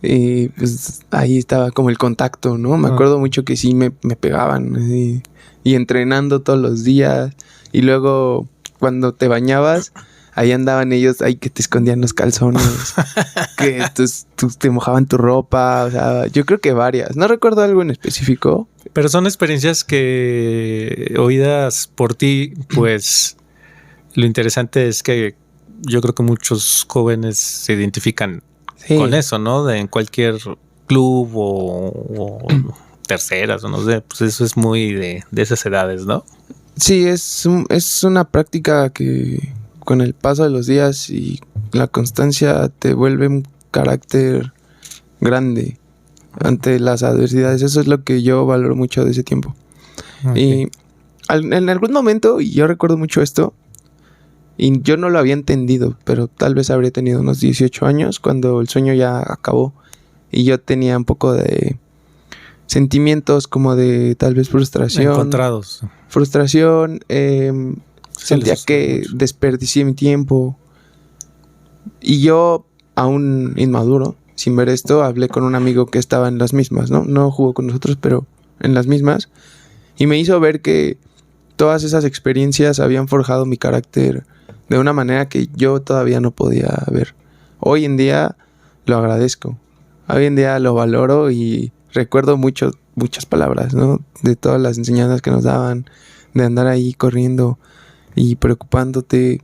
Y pues ahí estaba como el contacto, ¿no? Me acuerdo mucho que sí me pegaban así, y entrenando todos los días. Y luego cuando te bañabas, ahí andaban ellos, ahí que te escondían los calzones, que te mojaban tu ropa. O sea, yo creo que varias. No recuerdo algo en específico. Pero son experiencias que, oídas por ti, pues lo interesante es que yo creo que muchos jóvenes se identifican con eso, ¿no? En cualquier club o terceras, o no sé, pues eso es muy de esas edades, ¿no? Sí, es una práctica que con el paso de los días y la constancia te vuelve un carácter grande ante las adversidades. Eso es lo que yo valoro mucho de ese tiempo. Okay. Y en algún momento, y yo recuerdo mucho esto, y yo no lo había entendido, pero tal vez habría tenido unos 18 años cuando el sueño ya acabó y yo tenía un poco de sentimientos como de tal vez frustración. Encontrados. Frustración, sentía que desperdicié mi tiempo. Y yo, aún inmaduro, sin ver esto, hablé con un amigo que estaba en las mismas, ¿no? No jugó con nosotros, pero en las mismas. Y me hizo ver que todas esas experiencias habían forjado mi carácter de una manera que yo todavía no podía ver. Hoy en día lo agradezco. Hoy en día lo valoro y recuerdo muchas palabras, ¿no? De todas las enseñanzas que nos daban, de andar ahí corriendo y preocupándote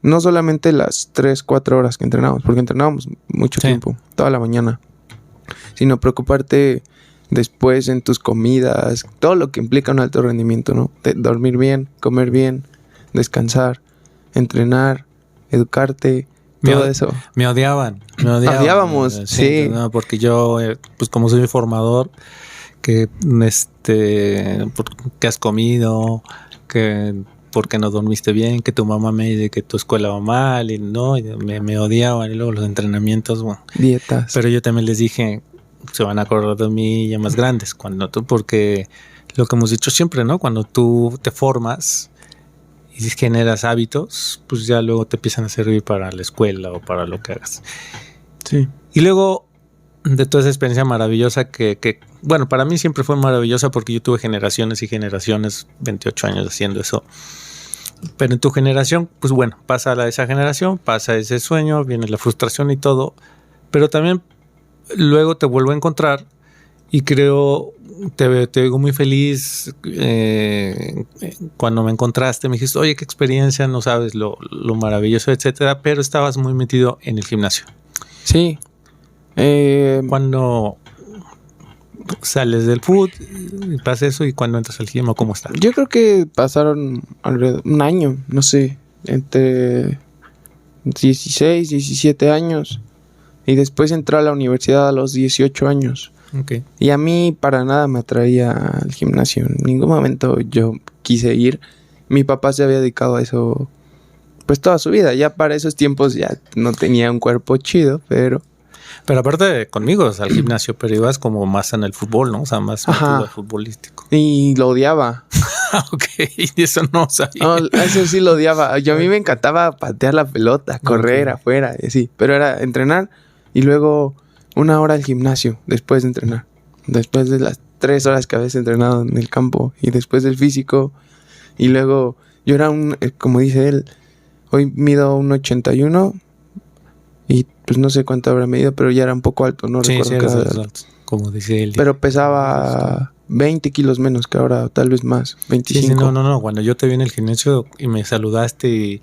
no solamente las 3-4 horas que entrenábamos, porque entrenábamos mucho tiempo, toda la mañana, sino preocuparte después en tus comidas, todo lo que implica un alto rendimiento, ¿no? De dormir bien, comer bien, descansar, entrenar, educarte, todo eso. Me odiaban. Odiábamos, sí. No, porque yo, pues como soy formador, que ¿qué has comido? Que porque no dormiste bien, que tu mamá me dice que tu escuela va mal, y no, me odiaban, y luego los entrenamientos, bueno, dietas. Pero yo también les dije, se van a acordar de mí ya más grandes, porque lo que hemos dicho siempre, ¿no? Cuando tú te formas y generas hábitos, pues ya luego te empiezan a servir para la escuela o para lo que hagas. Sí. Y luego de toda esa experiencia maravillosa que bueno, para mí siempre fue maravillosa porque yo tuve generaciones y generaciones, 28 años haciendo eso. Pero en tu generación, pues bueno, pasa esa generación, pasa ese sueño, viene la frustración y todo, pero también luego te vuelvo a encontrar y creo, te digo muy feliz cuando me encontraste, me dijiste, oye, qué experiencia, no sabes lo maravilloso, etcétera, pero estabas muy metido en el gimnasio. Sí. Cuando sales del foot y pasa eso, y cuando entras al gym, ¿cómo está? Yo creo que pasaron alrededor un año, no sé, entre 16, 17 años. Y después entré a la universidad a los 18 años. Okay. Y a mí para nada me atraía al gimnasio. En ningún momento yo quise ir. Mi papá se había dedicado a eso pues toda su vida. Ya para esos tiempos ya no tenía un cuerpo chido, pero aparte conmigo, o sea, al gimnasio, pero ibas como más en el fútbol, ¿no? O sea, más metido futbolístico. Y lo odiaba. Ok, y eso no sabía. No, eso sí lo odiaba. A mí me encantaba patear la pelota, correr afuera y así. Pero era entrenar y luego 1 hora al gimnasio después de entrenar. Después de las 3 horas que habías entrenado en el campo y después del físico. Y luego yo era como dice él, hoy mido 1.81 y pues no sé cuánto habrá medido, pero ya era un poco alto, no recuerdo qué era alto, como dice él. Pero pesaba 20 kilos menos que ahora, tal vez más, 25. Sí, no. Cuando yo te vi en el gimnasio y me saludaste y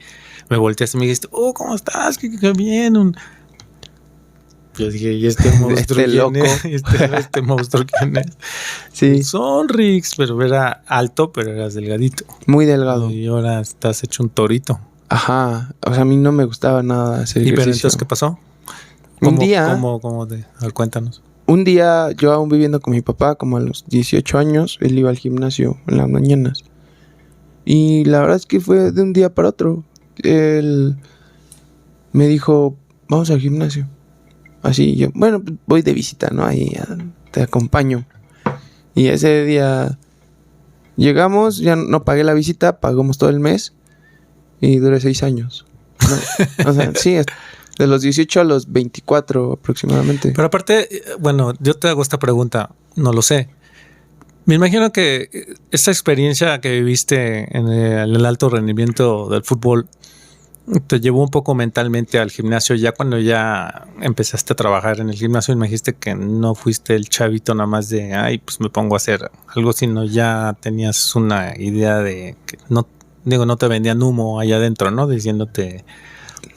me volteaste y me dijiste, oh, ¿cómo estás? Qué bien. Yo dije, ¿y este monstruo quién loco es? ¿Este monstruo quién es? Sí. Sonrix, pero era alto, pero eras delgadito. Muy delgado. Y ahora estás hecho un torito. Ajá, o sea, a mí no me gustaba nada hacer ejercicio. Pero entonces, ¿qué pasó? Un día... ¿Cómo a ver, cuéntanos. Un día, yo aún viviendo con mi papá, como a los 18 años, él iba al gimnasio en las mañanas. Y la verdad es que fue de un día para otro. Él me dijo, vamos al gimnasio. Así yo, bueno, voy de visita, ¿no? Ahí te acompaño. Y ese día llegamos, ya no pagué la visita, pagamos todo el mes y duré 6 años. ¿No? O sea, sí, De los 18 a los 24 aproximadamente. Pero aparte, bueno, yo te hago esta pregunta, no lo sé. Me imagino que esta experiencia que viviste en el alto rendimiento del fútbol te llevó un poco mentalmente al gimnasio. Ya cuando ya empezaste a trabajar en el gimnasio, me dijiste que no fuiste el chavito nada más de, ay, pues me pongo a hacer algo, sino ya tenías una idea de que no te vendían humo allá adentro, ¿no? Diciéndote,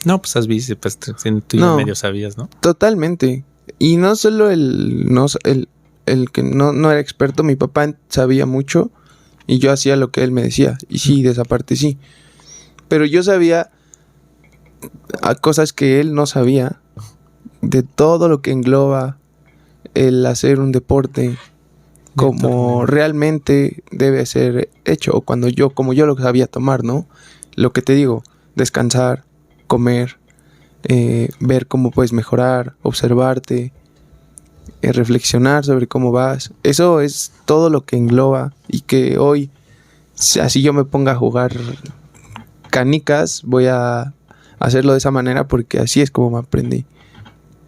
no, pues has visto, pues tú ya medio sabías, ¿no? Totalmente. Y no solo el que no era experto, mi papá sabía mucho y yo hacía lo que él me decía. Y sí, de esa parte sí. Pero yo sabía cosas que él no sabía, de todo lo que engloba el hacer un deporte como realmente debe ser hecho, o como yo lo sabía tomar, ¿no? Lo que te digo, descansar, comer, ver cómo puedes mejorar, observarte, reflexionar sobre cómo vas. Eso es todo lo que engloba, y que hoy, así yo me ponga a jugar canicas, voy a hacerlo de esa manera porque así es como me aprendí.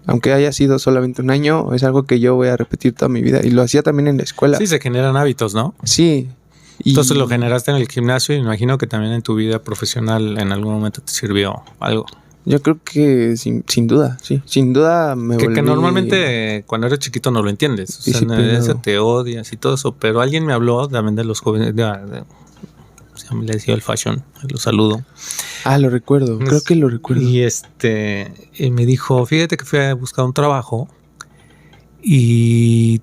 Aunque haya sido solamente un año, es algo que yo voy a repetir toda mi vida. Y lo hacía también en la escuela. Sí, se generan hábitos, ¿no? Sí. Entonces lo generaste en el gimnasio y me imagino que también en tu vida profesional en algún momento te sirvió algo. Yo creo que sin duda, sí. Sin duda me volví... Que normalmente cuando eres chiquito no lo entiendes. O sea, te odias y todo eso. Pero alguien me habló también de los jóvenes... le decía el fashion, lo saludo. Ah, lo recuerdo, creo que lo recuerdo. Y me dijo, fíjate que fui a buscar un trabajo y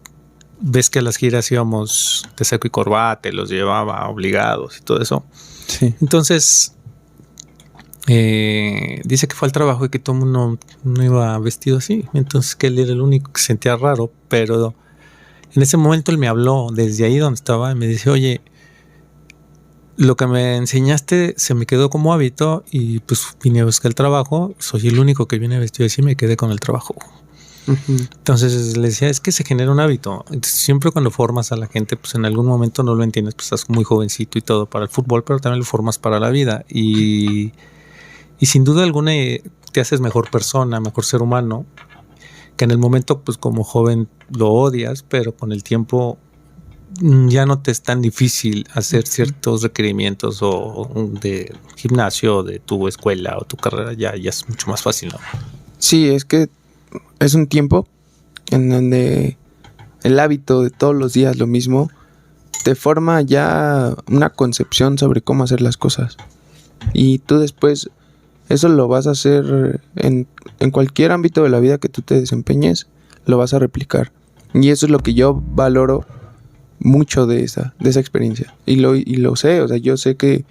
ves que a las giras íbamos de saco y corbata, los llevaba obligados y todo eso. Sí. Entonces, dice que fue al trabajo y que todo el mundo no iba vestido así. Entonces que él era el único que se sentía raro, pero en ese momento él me habló desde ahí donde estaba y me dice, oye, lo que me enseñaste se me quedó como hábito y pues vine a buscar el trabajo. Soy el único que viene vestido así y me quedé con el trabajo. Uh-huh. Entonces le decía, es que se genera un hábito. Entonces, siempre cuando formas a la gente, pues en algún momento no lo entiendes, pues estás muy jovencito y todo para el fútbol, pero también lo formas para la vida. Y sin duda alguna te haces mejor persona, mejor ser humano, que en el momento pues como joven lo odias, pero con el tiempo ya no te es tan difícil hacer ciertos requerimientos o de gimnasio, de tu escuela o tu carrera, ya es mucho más fácil, ¿no? Sí, es que es un tiempo en donde el hábito de todos los días lo mismo te forma ya una concepción sobre cómo hacer las cosas. Y tú después eso lo vas a hacer en cualquier ámbito de la vida que tú te desempeñes, lo vas a replicar. Y eso es lo que yo valoro mucho de esa experiencia. Y lo sé, o sea, yo sé que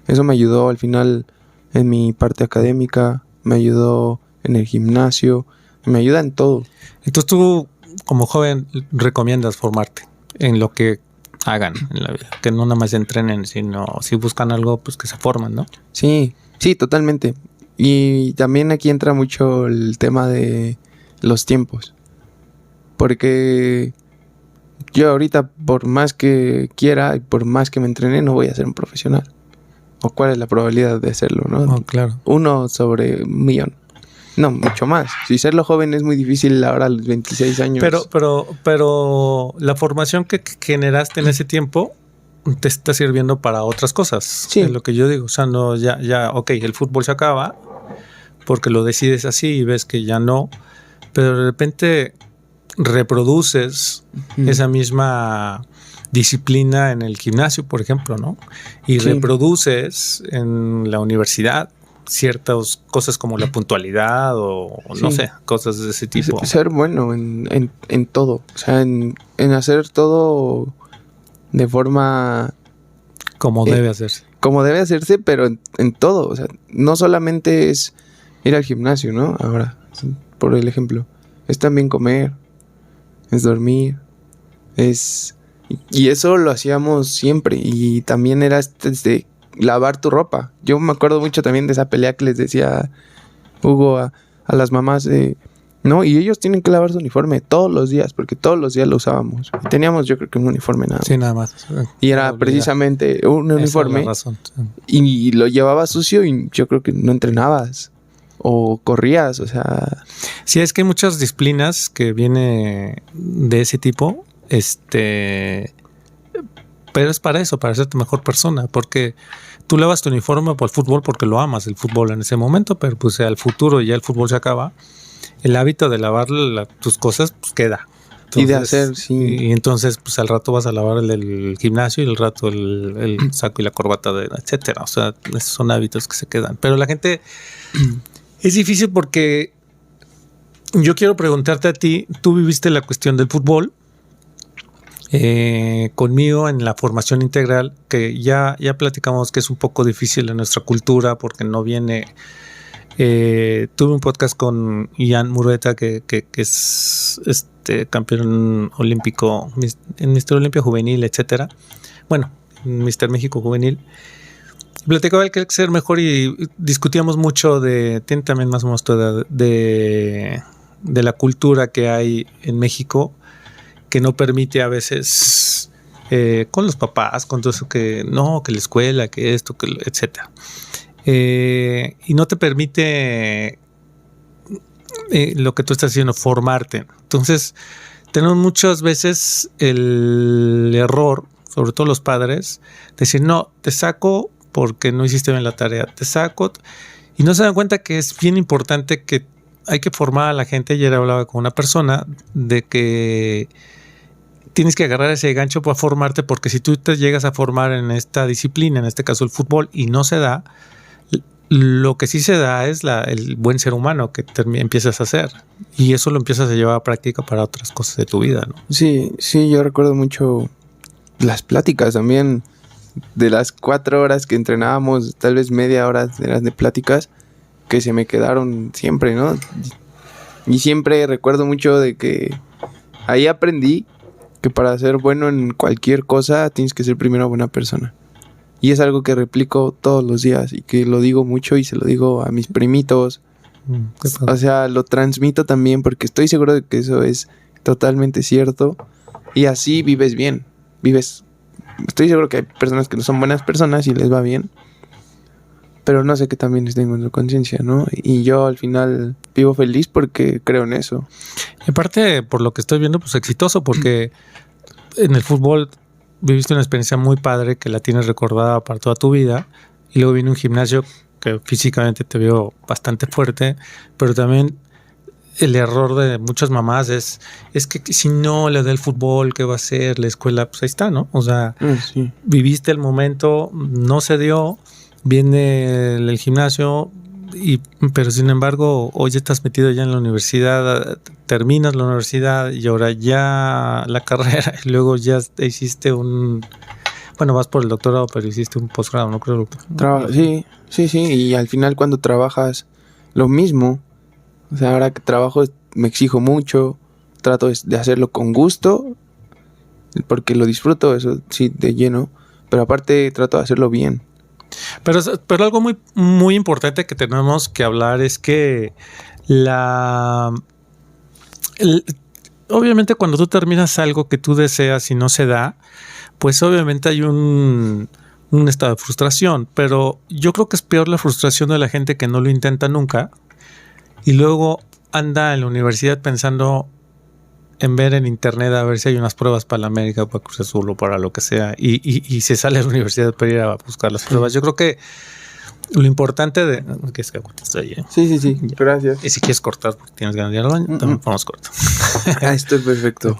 eso me ayudó al final en mi parte académica, me ayudó en el gimnasio, me ayuda en todo. Entonces tú, como joven, recomiendas formarte en lo que hagan en la vida, que no nada más entrenen, sino si buscan algo, pues que se forman, ¿no? Sí, totalmente. Y también aquí entra mucho el tema de los tiempos, porque yo ahorita, por más que quiera y por más que me entrene, no voy a ser un profesional. ¿O cuál es la probabilidad de hacerlo, no? Oh, claro. 1 sobre 1,000,000. No, mucho más. Si serlo joven es muy difícil ahora a los 26 años. Pero la formación que generaste en ese tiempo te está sirviendo para otras cosas. Sí. Es lo que yo digo. O sea, no, ok, el fútbol se acaba porque lo decides así y ves que ya no. Pero de repente reproduces esa misma disciplina en el gimnasio, por ejemplo, ¿no? Y reproduces en la universidad ciertas cosas como la puntualidad o no sé, cosas de ese tipo. Ser bueno en todo, o sea, en hacer todo de forma como debe hacerse. Como debe hacerse, pero en todo, o sea, no solamente es ir al gimnasio, ¿no? Ahora, por el ejemplo, es también comer, es dormir, y eso lo hacíamos siempre. Y también era desde lavar tu ropa. Yo me acuerdo mucho también de esa pelea que les decía Hugo a las mamás no, y ellos tienen que lavar su uniforme todos los días, porque todos los días lo usábamos. Y teníamos, yo creo que un uniforme nada más. Sí, nada más. Y era precisamente un uniforme. Esa es la razón. Y lo llevabas sucio y yo creo que no entrenabas. o corrías, o sea... Sí, es que hay muchas disciplinas que viene de ese tipo, pero es para eso, para hacerte mejor persona, porque tú lavas tu uniforme por el fútbol porque lo amas el fútbol en ese momento, pero pues al futuro ya el fútbol se acaba, el hábito de lavar tus cosas pues queda. Entonces, y de hacer, sí. Y entonces pues al rato vas a lavar el del gimnasio y el rato el saco y la corbata, etcétera. O sea, esos son hábitos que se quedan. Pero la gente... Es difícil porque yo quiero preguntarte a ti, tú viviste la cuestión del fútbol conmigo en la formación integral, que ya platicamos que es un poco difícil en nuestra cultura porque no viene... tuve un podcast con Ian Murrieta que es campeón olímpico en Mister Olimpia Juvenil, etcétera. Bueno, Mister México Juvenil. Platicaba el que hay que ser mejor y discutíamos mucho tiene también más o menos de la cultura que hay en México que no permite a veces con los papás, con todo eso que no, que la escuela, que esto, que etcétera. Y no te permite lo que tú estás haciendo, formarte. Entonces, tenemos muchas veces el error, sobre todo los padres, de decir, no, te saco porque no hiciste bien la tarea, te saco, y no se dan cuenta que es bien importante que hay que formar a la gente. Ayer hablaba con una persona de que tienes que agarrar ese gancho para formarte, porque si tú te llegas a formar en esta disciplina, en este caso el fútbol, y no se da, lo que sí se da es el buen ser humano que empiezas a hacer, y eso lo empiezas a llevar a práctica para otras cosas de tu vida, ¿no? Sí, yo recuerdo mucho las pláticas también. De las 4 horas que entrenábamos, tal vez media hora eran de pláticas que se me quedaron siempre, ¿no? Y siempre recuerdo mucho de que ahí aprendí que para ser bueno en cualquier cosa tienes que ser primero buena persona. Y es algo que replico todos los días y que lo digo mucho y se lo digo a mis primitos. O sea, lo transmito también porque estoy seguro de que eso es totalmente cierto. Y así vives bien, Estoy seguro que hay personas que no son buenas personas y les va bien, pero no sé qué también tengo en su conciencia, ¿no? Y yo al final vivo feliz porque creo en eso. Y aparte, por lo que estoy viendo, pues exitoso, porque en el fútbol viviste una experiencia muy padre que la tienes recordada para toda tu vida, y luego viene un gimnasio que físicamente te veo bastante fuerte, pero también el error de muchas mamás es que si no le da el fútbol, ¿qué va a hacer? La escuela, pues ahí está, ¿no? O sea, sí. Viviste el momento, no se dio, viene el gimnasio, pero sin embargo, hoy estás metido ya en la universidad, terminas la universidad y ahora ya la carrera, y luego ya hiciste vas por el doctorado, pero hiciste un posgrado, ¿no creo? Sí, y al final cuando trabajas lo mismo. O sea, ahora que trabajo me exijo mucho, trato de hacerlo con gusto, porque lo disfruto, eso sí, de lleno, pero aparte trato de hacerlo bien. Pero algo muy, muy importante que tenemos que hablar es que obviamente cuando tú terminas algo que tú deseas y no se da, pues obviamente hay un estado de frustración, pero yo creo que es peor la frustración de la gente que no lo intenta nunca, y luego anda en la universidad pensando en ver en internet a ver si hay unas pruebas para la América, para Cruz Azul o para lo que sea, y se sale a la universidad para ir a buscar las pruebas. Yo creo que lo importante que es que estoy ahí. Sí, gracias. Y si quieres cortar porque tienes ganas de ir al baño, también podemos cortar. Esto es perfecto.